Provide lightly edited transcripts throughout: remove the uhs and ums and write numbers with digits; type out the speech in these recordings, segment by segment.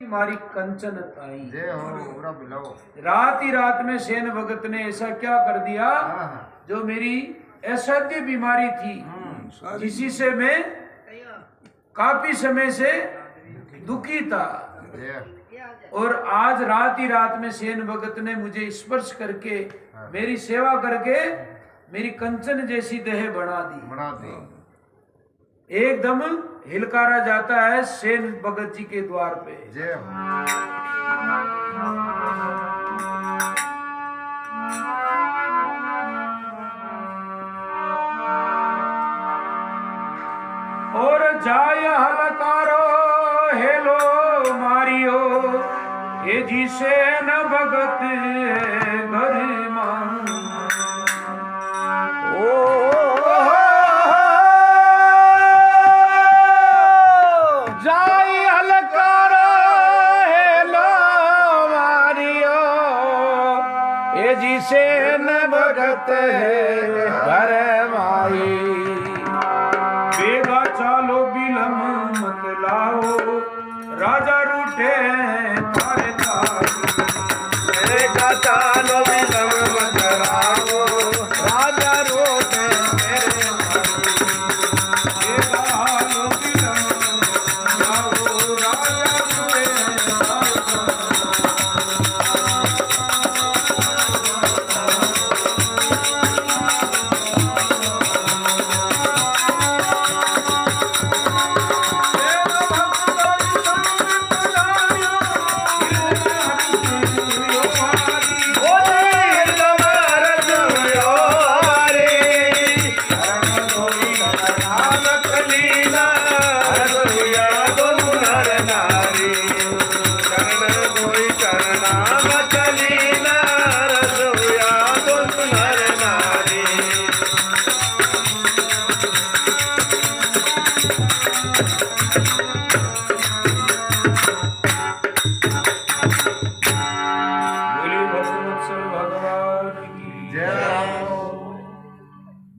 हमारी कंचन ताई जय हो पूरा बुलाओ। रात ही रात में सेन भगत ने ऐसा क्या कर दिया जो मेरी असाध्य बीमारी थी जिसी से मैं काफी समय से दुखी था, और आज रात ही रात में सेन भगत ने मुझे स्पर्श करके मेरी सेवा करके मेरी कंचन जैसी देह बना दी। एकदम हिलकारा जाता है सेन भगत जी के द्वार पे। जय और जाय हलकारो हेलो मारियो ये जी सेन भगत घर मान। सेन भगत घर माई बेगा चालो बिलम मत लाओ राजा रूठे थारे बेगा चालो बिलम मत लाओ राजा रूठे मेरे बेगा चालो बिलम लाओ राजा रूठे।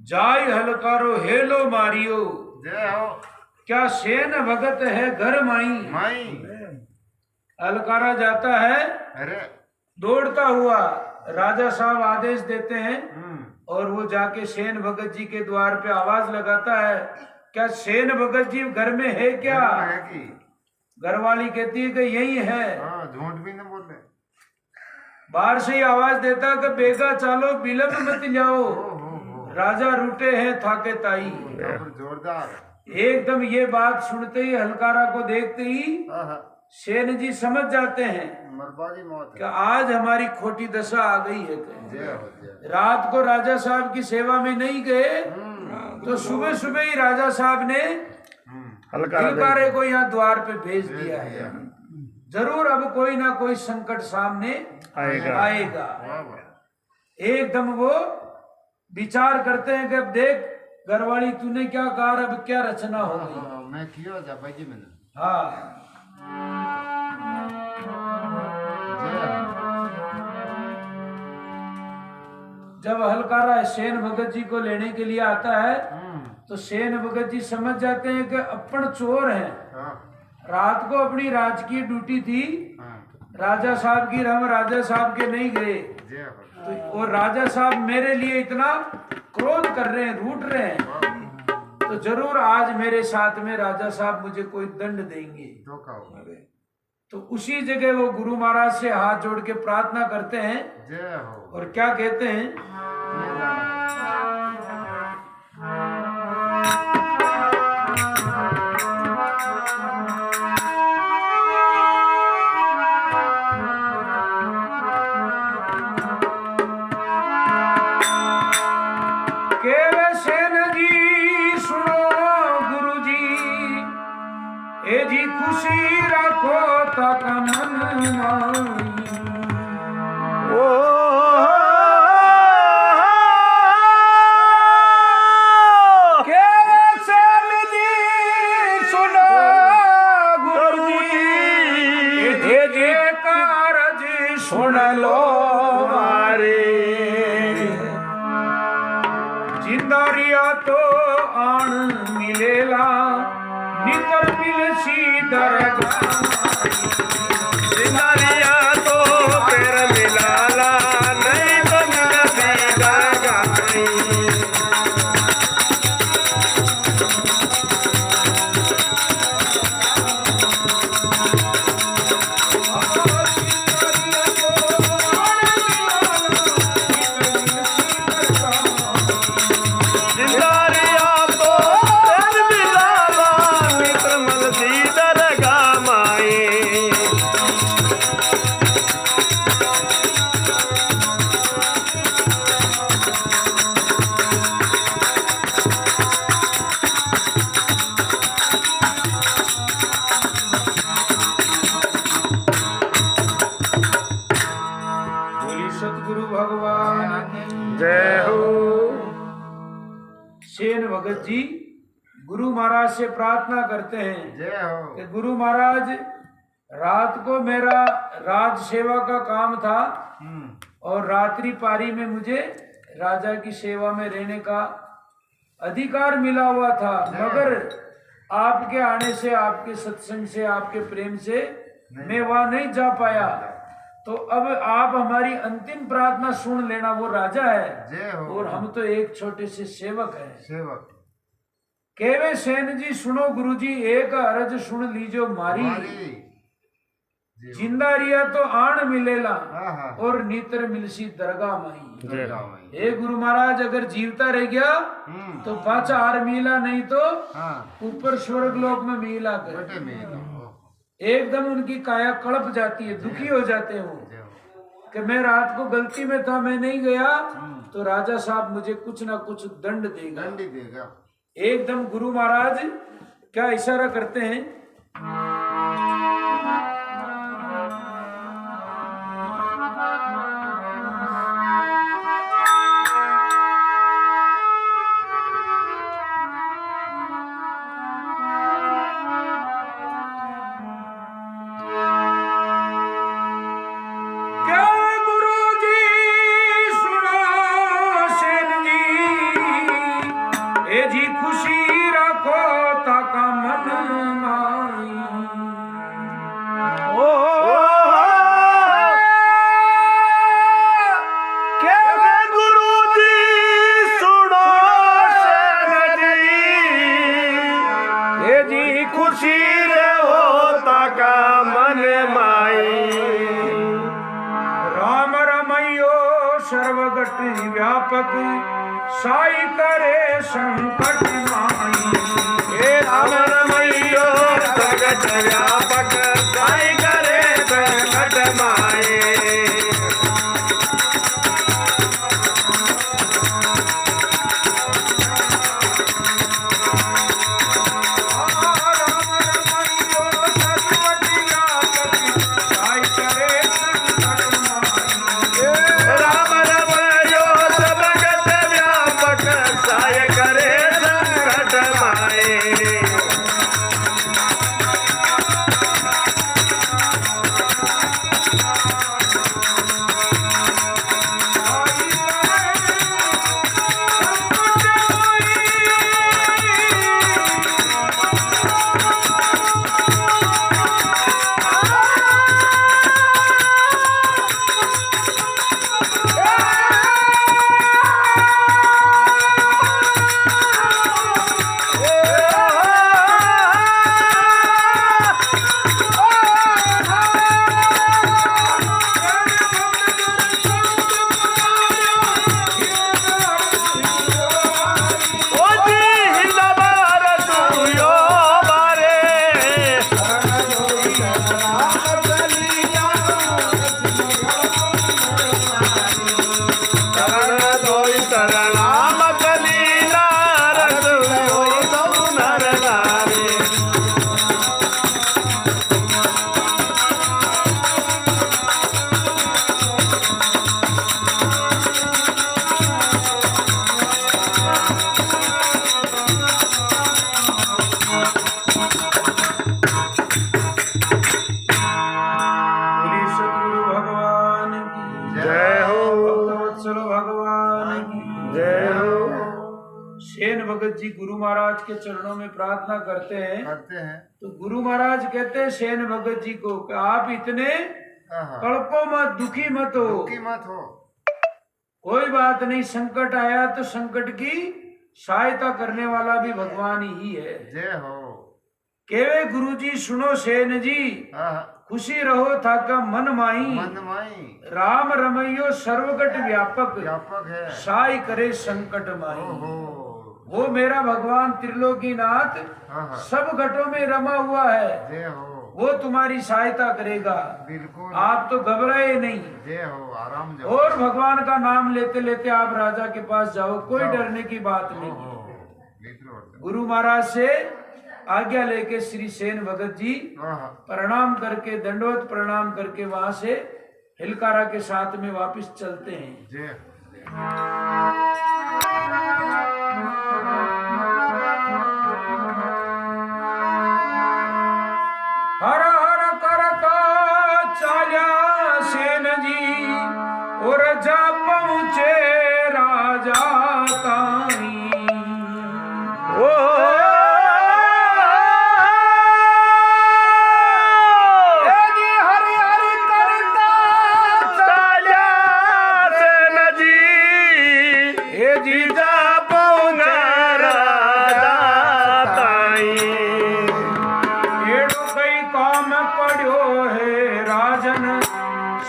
जाय हलकारो हेलो मारियो जय हो। क्या सेन भगत है घर माई। हलकारा जाता है, अरे दौड़ता हुआ राजा साहब आदेश देते हैं और वो जाके सेन भगत जी के द्वार पे आवाज लगाता है, क्या सेन भगत जी घर में है क्या। घरवाली कहती है कि यही है। झूठ भी न बोले। बाहर से ही आवाज देता कि बेगा चालो बिलम मत जाओ राजा रूठे हैं थाके ताई। जोरदार। एकदम ये बात सुनते ही हलकारा को देखते ही सेन जी समझ जाते हैं कि आज हमारी खोटी दशा आ गई है। रात को राजा साहब की सेवा में नहीं गए तो सुबह सुबह ही राजा साहब ने हलकारे को यहाँ द्वार पे भेज दिया है। जरूर अब कोई ना कोई संकट सामने आएगा। एकदम वो विचार करते हैं कि अब देख घरवाली तूने क्या कहा, अब क्या रचना हो गई। मैं किया जा भाई जी मैंने। हाँ जब हलकारा सेन भगत जी को लेने के लिए आता है तो सेन भगत जी समझ जाते हैं कि अपन चोर हैं। रात को अपनी राजकीय ड्यूटी थी, राजा साहब की, हम राजा साहब के नहीं गए तो और राजा साहब मेरे लिए इतना क्रोध कर रहे हैं, रूठ रहे हैं, तो जरूर आज मेरे साथ में राजा साहब मुझे कोई दंड देंगे। तो उसी जगह वो गुरु महाराज से हाथ जोड़ के प्रार्थना करते हैं और क्या कहते हैं, ए जी खुशी रखो तक मन ओ सेन जी सुनो गुरु जी ए जी कारज सुन लो मारे जिंदरिया तो आन मिलेला निकर मिल सी दरगाह। भगवान की जय हो। सेन भगत जी गुरु महाराज से प्रार्थना करते हैं जय हो। कि गुरु महाराज, रात को मेरा राज सेवा का काम था और रात्रि पारी में मुझे राजा की सेवा में रहने का अधिकार मिला हुआ था, मगर आपके आने से, आपके सत्संग से, आपके प्रेम से मैं वहां नहीं जा पाया। तो अब आप हमारी अंतिम प्रार्थना सुन लेना। वो राजा है जय हो। और हम तो एक छोटे से सेवक हैं। सेवक केवे सेन जी सुनो गुरु जी, एक अरज सुन लीजो मारी। जिंदा रिया तो आण मिलेला और नीतर मिलसी दरगाह माई। हे गुरु महाराज, अगर जीवता रह गया तो पाचा हार मिला, नहीं तो ऊपर स्वर्ग लोक में मिला कर। एकदम उनकी काया कड़प जाती है, दुखी हो जाते हैं वो कि मैं रात को गलती में था, मैं नहीं गया तो राजा साहब मुझे कुछ ना कुछ दंड देगा। एकदम गुरु महाराज क्या इशारा करते हैं, सर्वगट व्यापक साई करे संकट माई। हे राम रमैयो सर्वगट व्यापक साई करे संकट माई। भगत जी गुरु महाराज के चरणों में प्रार्थना करते हैं तो गुरु महाराज कहते हैं सेन भगत जी को कि आप इतने कल्पो मत, दुखी मत हो। कोई बात नहीं, संकट आया तो संकट की सहायता करने वाला भी भगवान ही है। जय हो। केवे गुरु जी सुनो सेन जी, खुशी रहो थाका मन माई। राम रमैयो सर्वगट व्यापक है, साई करे संकट माई। वो मेरा भगवान त्रिलोकीनाथ सब घटों में रमा हुआ है। जय हो। वो तुम्हारी सहायता करेगा, बिल्कुल। आप तो घबराए नहीं। जय हो, आराम जाओ। और भगवान का नाम लेते लेते आप राजा के पास जाओ, कोई डरने की बात नहीं। गुरु महाराज से आज्ञा लेके श्री सेन भगत जी प्रणाम करके, दंडवत प्रणाम करके वहां से हिलकारा के साथ में वापस चलते हैं। जय हर हर करता चाल्या सेन जी और जा पहुंचे राजा ताई। ओ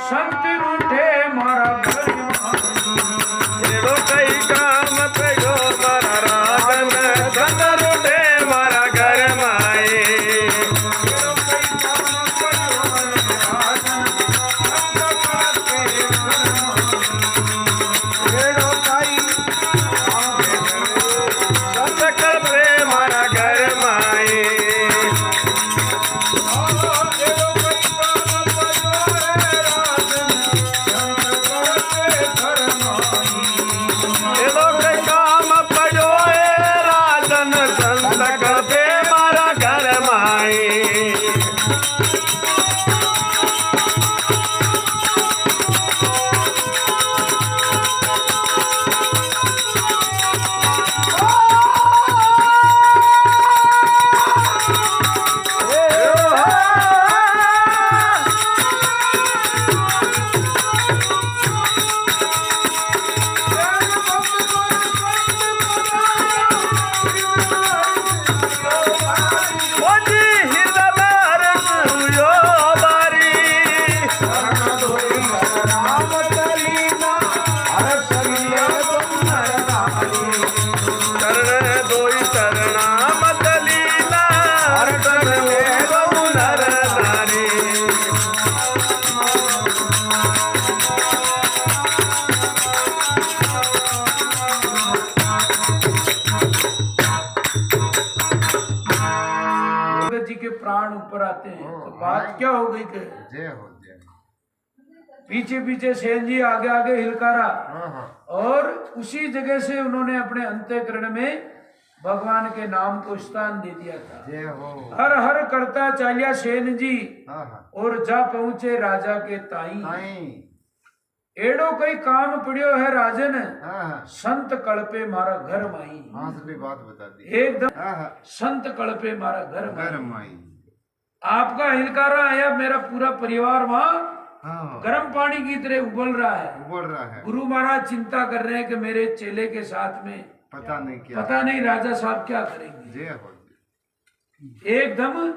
संत रूठे मारा घर एड़ो कई काम पड़ो मारा राजन संत रूठे मारा घर माए। एड़ो कई काम पड़ो राजन संत रूठे एड़ो कई संत कल्पे मारा घर माए। प्राण ऊपर आते हैं। तो बात क्या हो गई कि जय हो जय। पीछे पीछे सेन जी आगे आगे हिलकारा हाँ और उसी जगह से उन्होंने अपने अंतःकरण में भगवान के नाम को स्थान दे दिया था। जय हो। हर हर करता चालिया सेन जी हाँ और जा पहुंचे राजा के ताई। ताई एड़ो कई काम पड़ियो है राजन हाँ संत कल्पे मारा घर माई। असली बात बता दी एकदम हाँ संत कल्पे मारा घर घर माई। माई। आपका हिलकारा आया, मेरा पूरा परिवार वहाँ हाँ गर्म पानी की तरह उबल रहा है। उबल रहा है। गुरु महाराज चिंता कर रहे हैं कि मेरे चेले के साथ में पता नहीं क्या, पता नहीं राजा साहब क्या करेंगे। जय हो। एकदम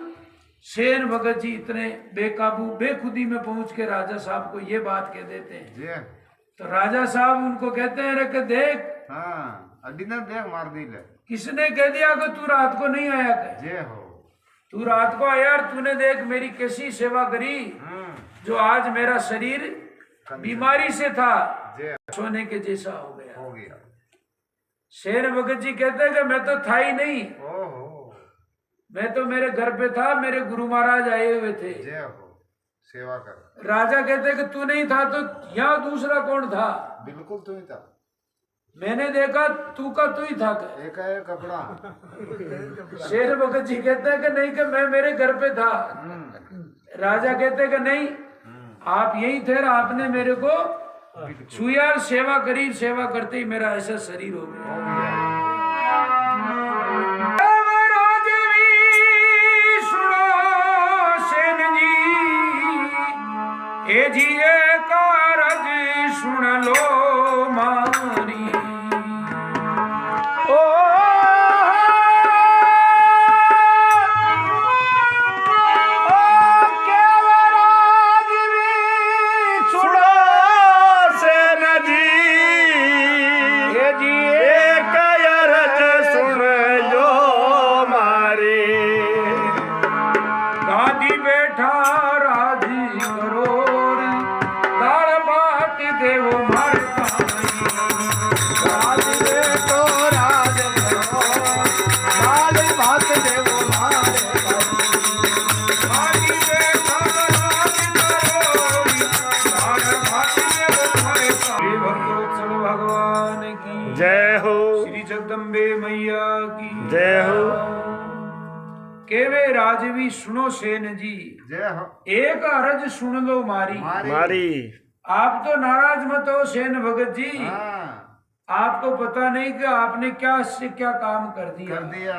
सेन भगत जी इतने बेकाबू बेखुदी में पहुंच के राजा साहब को ये बात कह देते हैं। जय। तो राजा साहब उनको कहते हैं रे कि देख हाँ अडिना देख मार दी ले। किसने कह दिया कि तू रात को नहीं आया कर? जय हो। तू रात को आया और तूने देख मेरी कैसी सेवा करी, जो आज मेरा शरीर बीमारी से था सोने के जैसा हो गया। शेर भगत जी कहते हैं कि मैं तो था ही नहीं, मैं तो मेरे घर पे था, मेरे गुरु महाराज आए हुए थे। जय हो। सेवा कर। राजा कहते हैं कि तू नहीं था तो यहाँ दूसरा कौन था? बिल्कुल तू ही था। मैंने देखा तू का तू ही था। एक कपड़ा। शेर भगत जी कहते हैं कि नहीं कि मैं मेरे घर पे था। राजा कहते हैं कि नहीं, आप यही थे, आपने मेरे को छुआ, सेवा करी, सेवा करते ही मेरा ऐसा शरीर हो गया। ए जी कारज सुन लो मारी। ओ केवराज भी सुनो सेन जी। ए जी एक अरज सुन लो मारी। गादी बैठा राजी करो, दाल बाट देव मार राजवी सुनो सेन जी, जय हो। एक अरज सुन लो मारी। मारी आप तो नाराज मत हो सेन भगत जी, हाँ, आपको पता नहीं कि आपने क्या से क्या काम कर कर दिया। दिया।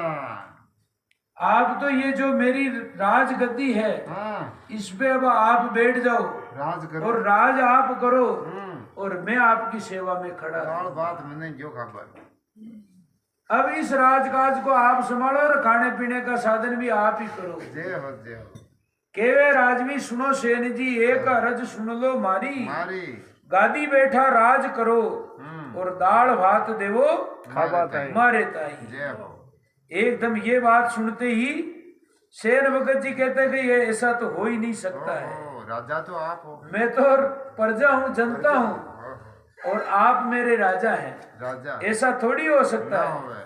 आप तो ये जो मेरी राजगद्दी है, हाँ, इस पे अब आप बैठ जाओ राज करो। और राज आप करो, हम्म, और मैं आपकी सेवा में खड़ा हूं। और बात मैंने जो खबर। अब इस राजकाज को आप संभालो और खाने पीने का साधन भी आप ही करो। जय हो, जय हो। केवे राजवी सुनो सेन जी, एक अरज सुन लो मारी। मारी। गादी बैठा राज करो, और दाल भात देवो खावा ताई। मारे ताई। जय हो। एकदम ये बात सुनते ही सेन भगत जी कहते हैं कि ये ऐसा तो हो ही नहीं सकता है। ओहो, राजा तो आप हो। मैं तो प्रजा हूँ, जनता हूँ, ओहो, और आप मेरे राजा हैं, राजा ऐसा थोड़ी हो सकता ना है। होवे।